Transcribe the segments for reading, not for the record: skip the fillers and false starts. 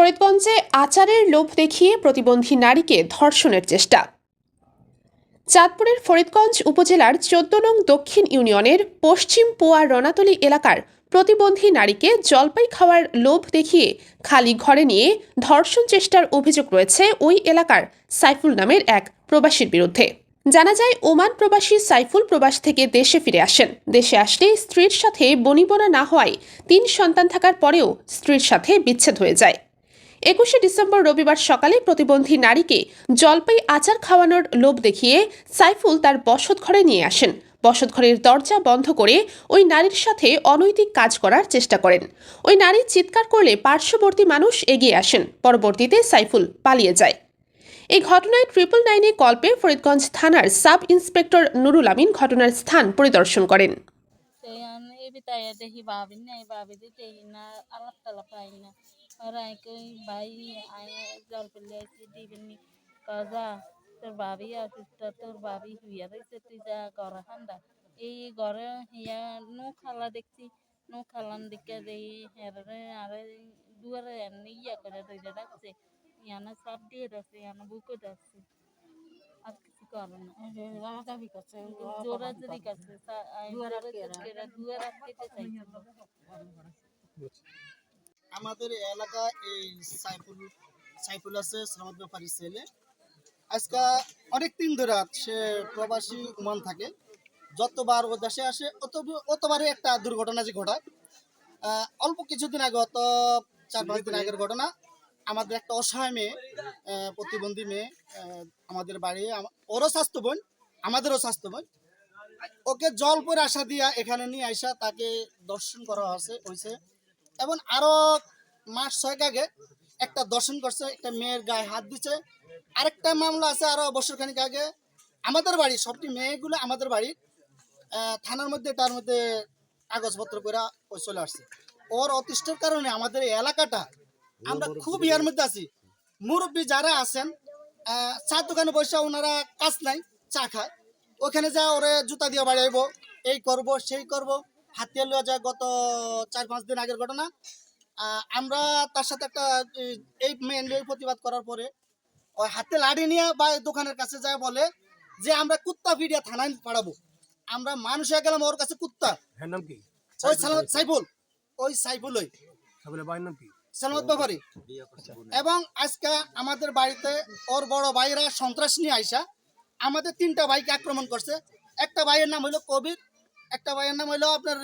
ফরিদগঞ্জে আচারের লোভ দেখিয়ে প্রতিবন্ধী নারীকে ধর্ষণের চেষ্টা। চাঁদপুরের ফরিদগঞ্জ উপজেলার ১৪ নং দক্ষিণ ইউনিয়নের পশ্চিম পোয়া রনাতলী এলাকার প্রতিবন্ধী নারীকে জলপাই খাওয়ার লোভ দেখিয়ে খালি ঘরে নিয়ে ধর্ষণ চেষ্টার অভিযোগ রয়েছে ওই এলাকার সাইফুল নামের এক প্রবাসীর বিরুদ্ধে। জানা যায়, ওমান প্রবাসী সাইফুল প্রবাস থেকে দেশে ফিরে আসেন। দেশে আসলে স্ত্রীর সাথে বনিবনা না হওয়ায় ৩ সন্তান থাকার পরেও স্ত্রীর সাথে বিচ্ছেদ হয়ে যায়। ২১শে ডিসেম্বর রবিবার সকালে প্রতিবন্ধী নারীকে জলপাই আচার খাওয়ানোর লোভ দেখিয়ে সাইফুল তার বসতঘরে নিয়ে আসেন। বসতঘরের দরজা বন্ধ করে ওই নারীর সাথে অনৈতিক কাজ করার চেষ্টা করেন। ওই নারী চিৎকার করলে পার্শ্ববর্তী মানুষ এগিয়ে আসেন। পরবর্তীতে সাইফুল পালিয়ে যায়। এই ঘটনায় 999-এ কল পেয়ে ফরিদগঞ্জ থানার সাব ইন্সপেক্টর নুরুল আমিন ঘটনার স্থান পরিদর্শন করেন। তোর ভাবি অসুস্থ, তোর ভাবি শুয়ে রয়েছে, তুই যা ঘরে ঠান্ডা এই ঘরে হিয়া নু খালা দেখছি, নু খালান দিকে হেরে আরে দুয়ারে এমনি ইয়া করে রইতে রাখছে, ইয়ানা চাপ দিয়ে রাখছে, ইয়ানা বুকে রাখছে, আর কিছু করে না। জোরাজোরি করছে, দুয়ার আটকেতে চাইছিল। আমাদের এলাকায় এই সাইফুল আছে সালামত ব্যাপারী ছেলে। আজকে অনেক দিন ধরে সে প্রবাসী ওমান থাকে। যতবার ও দেশে আসে অতবারই একটা দুর্ঘটনা যে ঘটায়। অল্প কিছুদিন আগে, অত 4-5 দিন আগের ঘটনা। আমাদের একটা অসহায় মেয়ে, প্রতিবন্ধী মেয়ে, আমাদের বাড়ি, ওরও স্বাস্থ্য বোন, আমাদেরও স্বাস্থ্য বোন, ওকে জলপুর আশা দিয়া এখানে নিয়ে আসা তাকে দর্শন করা হয়েছে। এবং আরো মাস 6 আগে একটা দর্শন করছে, একটা মেয়ের গায়ে হাত দিচ্ছে। আরেকটা মামলা আছে আরো বছরখানিক আগে, আমাদের বাড়ি, সবটি মেয়েগুলো আমাদের বাড়ি থানার মধ্যে, তার মধ্যে কাগজপত্র করে চলে আসছে। ওর অতিষ্ঠের কারণে আমাদের এই এলাকাটা আমরা খুব ইয়ার মধ্যে আছি। মুরব্বী যারা আছেন, চার দোকানে বসে ওনারা কাজ নাই, চা খায়, ওখানে যা ওরে জুতা দিয়ে বাড়াইব, এই করব সেই করব, হাতিয়ে লওয়া যায়। গত 4-5 দিন আগের ঘটনা। আমরা তার সাথে একটা এই মেন প্রতিবাদ করার পরে ওই হাতে লাঠি নিয়ে বা দোকানের কাছে যায়, বলে যে আমরা কুত্তা ফিরিয়া থানায় পাঠাবো। আমরা মানুষ হয়ে গেলাম ওর কাছে কুত্তা। নাম কি? ওই সাইফুল, ওই সাইফুল, ওই নাম কি? সালামত ব্যাপারী। এবং আজকে আমাদের বাড়িতে ওর বড় ভাইরা সন্ত্রাস নিয়ে আইসা আমাদের 3টা ভাইকে আক্রমণ করছে। একটা ভাইয়ের নাম হইলো কবির, একটা ভাইয়ের নাম হইলো আপনার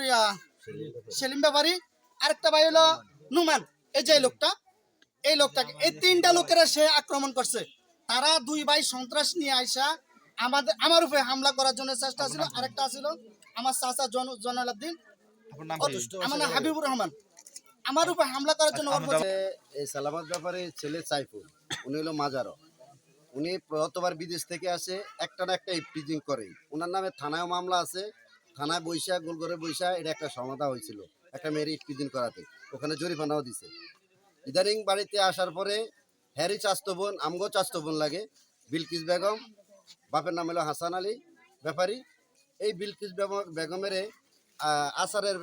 সেলিম ব্যাপারী, আরেকটা ভাই হলো নুমান। এই যে লোকটাকে এই 3টা লোকেরা সে আক্রমণ করছে। তারা 2 ভাই সন্ত্রাস নিয়ে আইসা আমার উপরে হামলা করার জন্য চেষ্টা ছিল। আরেকটা ছিল আমার চাচা জয়নালউদ্দিন, আমার নাম হাবিবুর রহমান, আমার উপরে হামলা করার জন্য। এই সালামত ব্যাপারে ছেলে সাইফুল, উনি হলো মাজারো। উনি প্রতবার বিদেশ থেকে আসে, একটা না একটা ইফটিজিং করে। ওনার নামে থানায় মামলা আছে। থানায় বৈশা, গোলঘরে বৈশা এটা একটা সমাধা হয়েছিল একটা মেয়ের ইফটিজিং করাতে, ওখানে জরিমানাও দিছে। ইদানিং বাড়িতে আসার পরে হ্যারি চাস্তো বোন, আমগো চাস্তো বোন লাগে, বিলকিস বেগম, বাপের নাম হলো হাসান আলী ব্যাপারী। এই বিলকিস বেগমের আচারের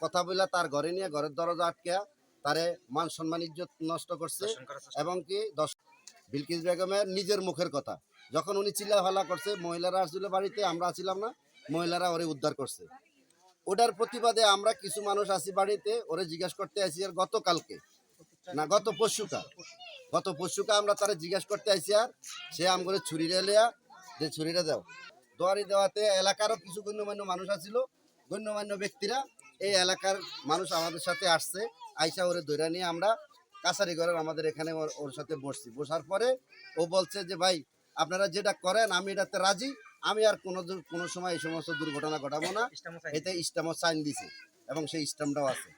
কথা বলে তার ঘরে নিয়ে ঘরের দরজা আটকে তারে মান সম্মান ইজ্জত নষ্ট করছে। এবং কি বিলকিস বেগমের নিজের মুখের কথা, যখন উনি চিল্লাফাল্লা করছে, মহিলারা আসছিল বাড়িতে, আমরা ছিলাম না, মহিলারা ওরে উদ্ধার করছে। ওটার প্রতিবাদে আমরা কিছু মানুষ আছি বাড়িতে, ওরে জিজ্ঞাসা করতে আসি। আর গত পরশুকা আমরা তারা জিজ্ঞাসা করতে আসি, আর সে আম করে ছুরিটা লিয়া যে ছুরিটা দাও দোয়ারি দেওয়াতে এলাকারও কিছু গণ্যমান্য মানুষ আছিল। গণ্যমান্য ব্যক্তিরা, এই এলাকার মানুষ আমাদের সাথে আসছে, আইসা ওরে ধরে নিয়ে আমরা কাছারি ঘরের আমাদের এখানে ওর সাথে বসার পরে ও বলছে যে ভাই আপনারা যেটা করেন আমি এটাতে রাজি, আমি আর কোনো সময় এই সমস্ত দুর্ঘটনা ঘটাবো না। এতে স্ট্যাম্প সাইন দিছে এবং সেই স্ট্যাম্পটাও আছে।